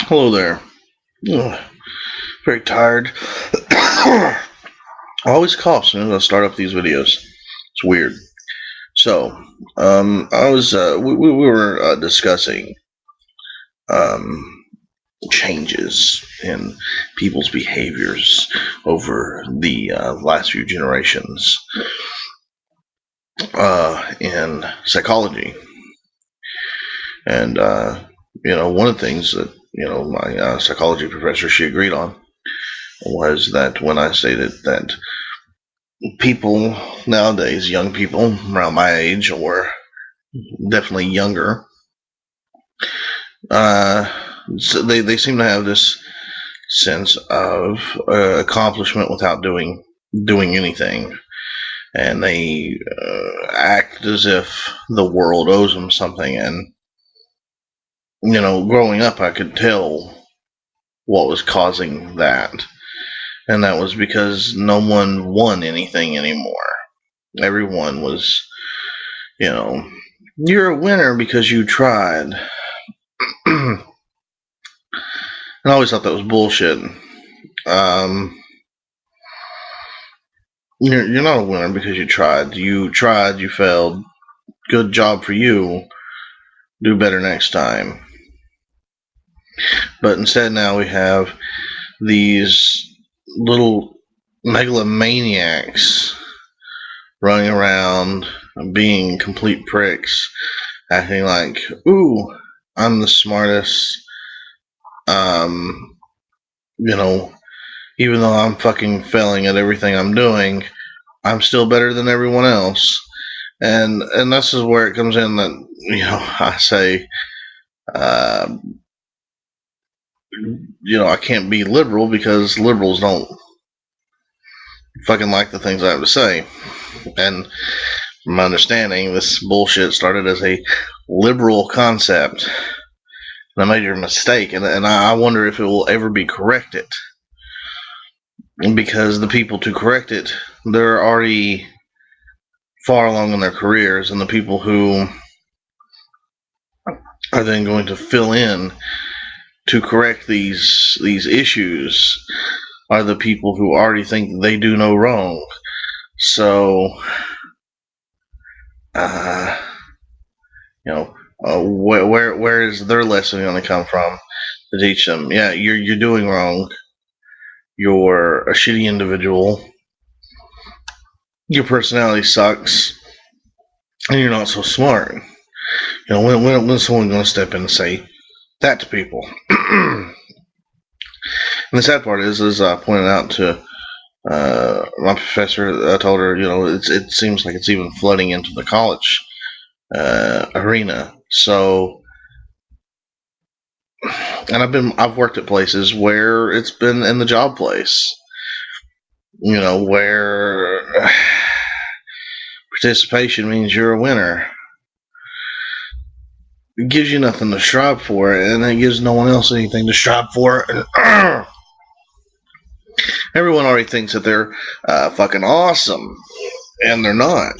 Hello there. Ugh, very tired. I always cough as soon as I start up these videos. It's weird. So, we were discussing um, changes in people's behaviors over the last few generations in psychology, and one of the things that my psychology professor, she agreed on, was that when I stated that people nowadays, young people around my age or definitely younger, so they seem to have this sense of accomplishment without doing anything, and they act as if the world owes them something. And growing up, I could tell what was causing that. And that was because no one won anything anymore. Everyone was, you're a winner because you tried. And I always thought that was bullshit. You're not a winner because you tried. You tried, you failed. Good job for you. Do better next time. But instead now we have these little megalomaniacs running around being complete pricks, acting like, ooh, I'm the smartest. Even though I'm fucking failing at everything I'm doing, I'm still better than everyone else. And this is where it comes in that, I say, I can't be liberal because liberals don't fucking like the things I have to say. And from my understanding, this bullshit started as a liberal concept, and a major mistake, and I wonder if it will ever be corrected, because the people to correct it, they're already far along in their careers, and the people who are then going to fill in to correct these issues are the people who already think they do no wrong. So, where is their lesson going to come from to teach them? Yeah, you're doing wrong. You're a shitty individual. Your personality sucks, and you're not so smart. When's someone going to step in and say that to people? And the sad part is, as I pointed out to my professor, I told her, it seems like it's even flooding into the college arena. So, and I've worked at places where it's been in the job place, where participation means you're a winner. It gives you nothing to strive for, and it gives no one else anything to strive for. Everyone already thinks that they're fucking awesome, and they're not.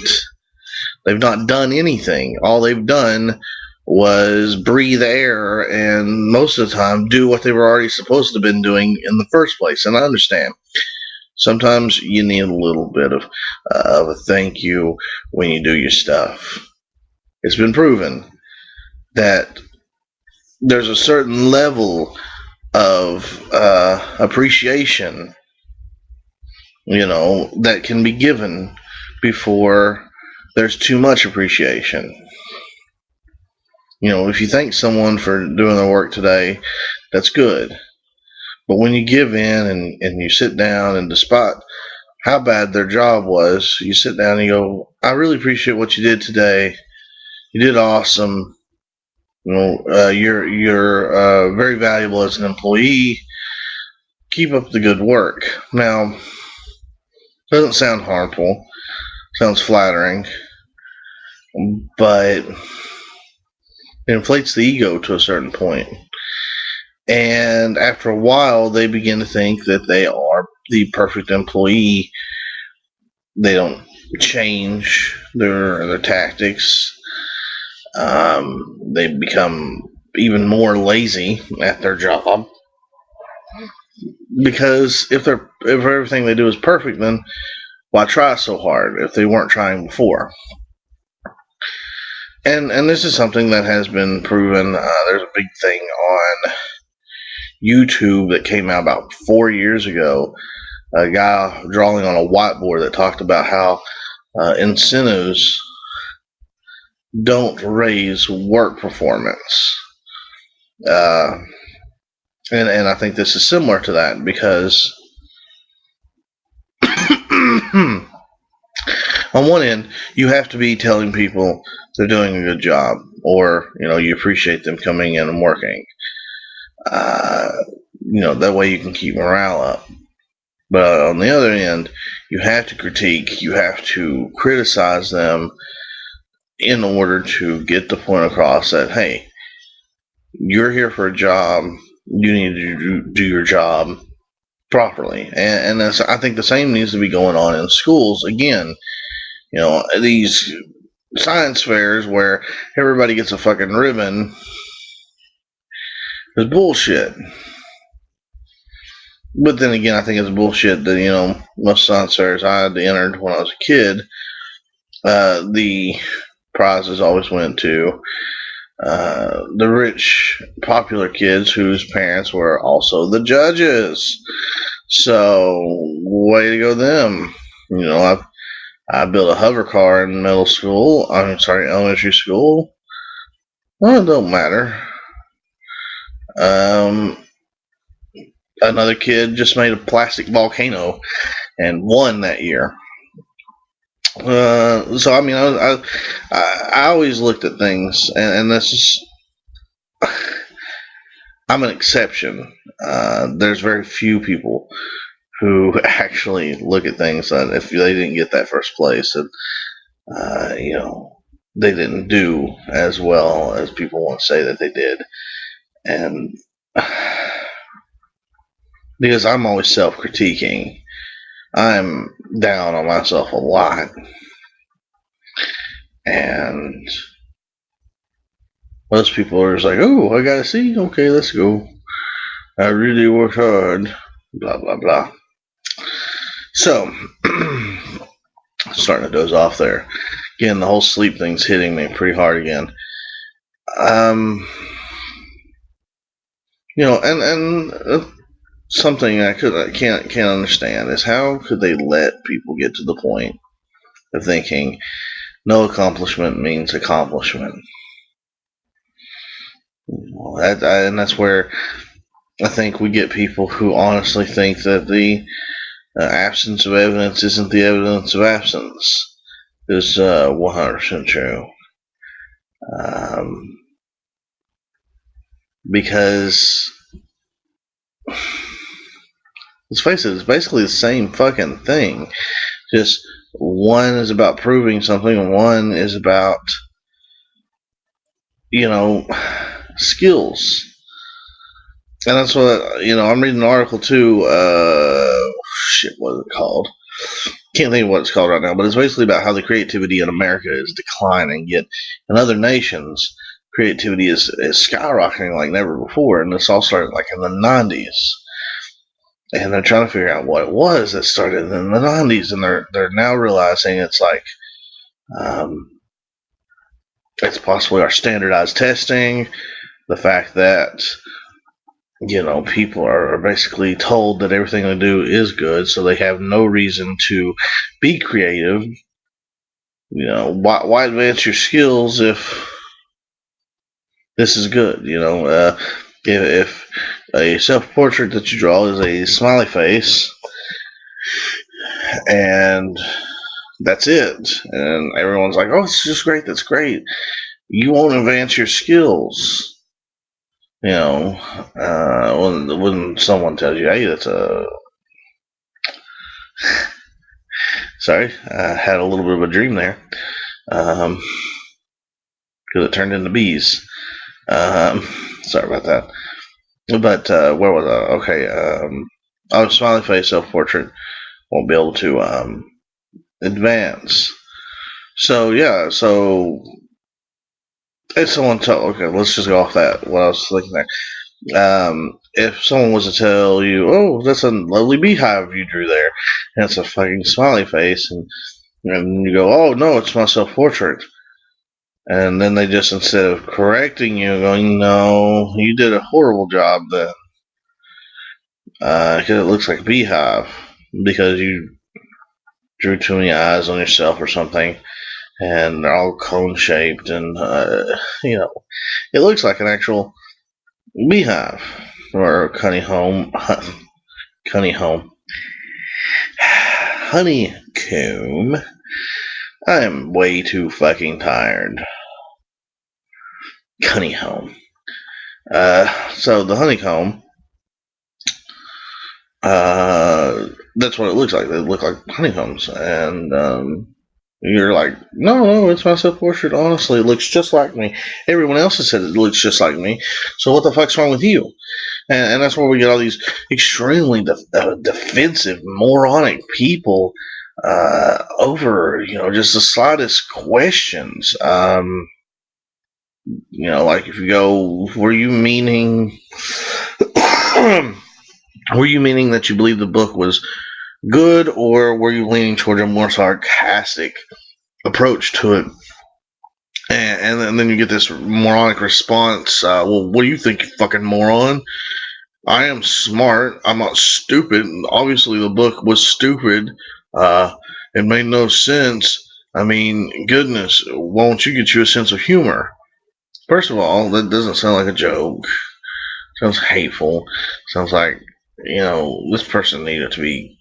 They've not done anything. All they've done was breathe air, and most of the time do what they were already supposed to have been doing in the first place. And I understand. Sometimes you need a little bit of a thank you when you do your stuff. It's been proven that there's a certain level of appreciation, that can be given before there's too much appreciation. If you thank someone for doing their work today, that's good. But when you give in and you sit down, and despite how bad their job was, you sit down and you go, I really appreciate what you did today. You did awesome. You're very valuable as an employee. Keep up the good work. Now, it doesn't sound harmful. It sounds flattering. But it inflates the ego to a certain point. And after a while, they begin to think that they are the perfect employee. They don't change their tactics. They become even more lazy at their job. Because if everything they do is perfect, then why try so hard if they weren't trying before? And this is something that has been proven. There's a big thing on YouTube that came out about 4 years ago. A guy drawing on a whiteboard that talked about how incentives don't raise work performance. And I think this is similar to that because on one end, you have to be telling people they're doing a good job, or you appreciate them coming in and working. That way you can keep morale up. But on the other end, you have to critique, you have to criticize them in order to get the point across that, hey, you're here for a job, you need to do your job properly. And I think the same needs to be going on in schools. Again, these science fairs where everybody gets a fucking ribbon is bullshit. But then again, I think it's bullshit that, most science fairs I had entered when I was a kid, the prizes always went to the rich, popular kids whose parents were also the judges. So, way to go them. I built a hover car in elementary school. Well, it don't matter. Another kid just made a plastic volcano and won that year. So I mean, I always looked at things, and this is, I'm an exception. There's very few people who actually look at things that if they didn't get that first place, and they didn't do as well as people want to say that they did, and because I'm always self-critiquing, I'm down on myself a lot. And most people are just like, oh, I gotta see? Okay, let's go. I really worked hard. Blah, blah, blah. So, starting to doze off there. Again, the whole sleep thing's hitting me pretty hard again. And something I can't understand is how could they let people get to the point of thinking no accomplishment means accomplishment. And that's where I think we get people who honestly think that the absence of evidence isn't the evidence of absence is 100% true. Because let's face it, it's basically the same fucking thing. Just one is about proving something, and one is about, skills. And that's what, I'm reading an article too. What is it called? Can't think of what it's called right now, but it's basically about how the creativity in America is declining, yet in other nations, creativity is skyrocketing like never before. And this all started like in the 90s. And they're trying to figure out what it was that started in the 90s, and they're now realizing it's like it's possibly our standardized testing, the fact that people are basically told that everything they do is good, so they have no reason to be creative. Why advance your skills if this is good? If a self-portrait that you draw is a smiley face, and that's it, and everyone's like, oh, it's just great, that's great, you won't advance your skills. When someone tells you, hey, that's a... Sorry, I had a little bit of a dream there. Because it turned into bees. Sorry about that. But where was I? Okay, smiley face self-portrait won't be able to advance. So yeah, if someone told, okay, let's just go off that. What I was thinking there. If someone was to tell you, "Oh, that's a lovely beehive you drew there," and it's a fucking smiley face, and you go, "Oh no, it's my self-portrait," and then they just, instead of correcting you, going, "No, you did a horrible job then, because it looks like a beehive because you drew too many eyes on yourself or something, and they're all cone shaped, and it looks like an actual beehive or honeycomb, honeycomb, honeycomb." I am way too fucking tired. Honeycomb. So the honeycomb, that's what it looks like. They look like honeycombs, and you're like, no, it's my self-portrait. Honestly, it looks just like me. Everyone else has said it looks just like me. So what the fuck's wrong with you? And that's where we get all these extremely defensive, moronic people over, just the slightest questions. Like if you go, were you meaning that you believe the book was good, or were you leaning toward a more sarcastic approach to it? And then you get this moronic response. Well, what do you think, you fucking moron? I am smart. I'm not stupid. Obviously, the book was stupid. It made no sense. I mean, goodness, won't you get you a sense of humor? First of all, that doesn't sound like a joke. Sounds hateful. Sounds like, this person needed to be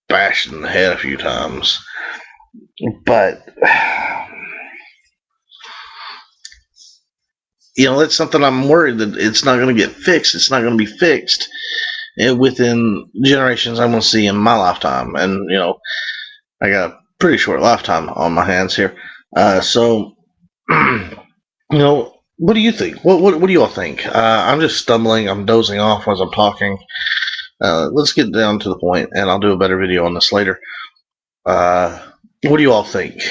bashed in the head a few times. But, that's something I'm worried that it's not going to get fixed. It's not going to be fixed within generations I'm going to see in my lifetime. And, I got a pretty short lifetime on my hands here. So, what do you think? What do you all think? I'm just stumbling. I'm dozing off as I'm talking. Let's get down to the point, and I'll do a better video on this later. What do you all think?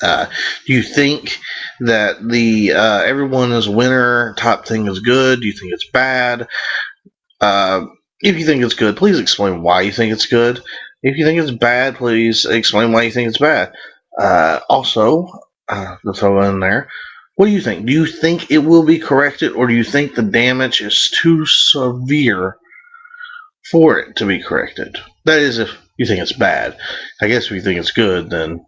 Do you think that the everyone is a winner type thing is good? Do you think it's bad? If you think it's good, please explain why you think it's good. If you think it's bad, please explain why you think it's bad. Also, to throw in there, what do you think? Do you think it will be corrected, or do you think the damage is too severe for it to be corrected? That is, if you think it's bad. I guess if you think it's good, then,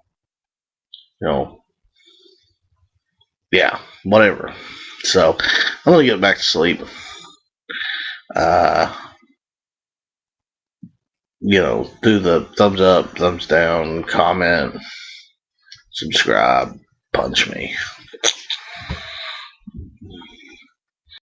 yeah, whatever. So, I'm going to get back to sleep. Do the thumbs up, thumbs down, comment, subscribe, punch me.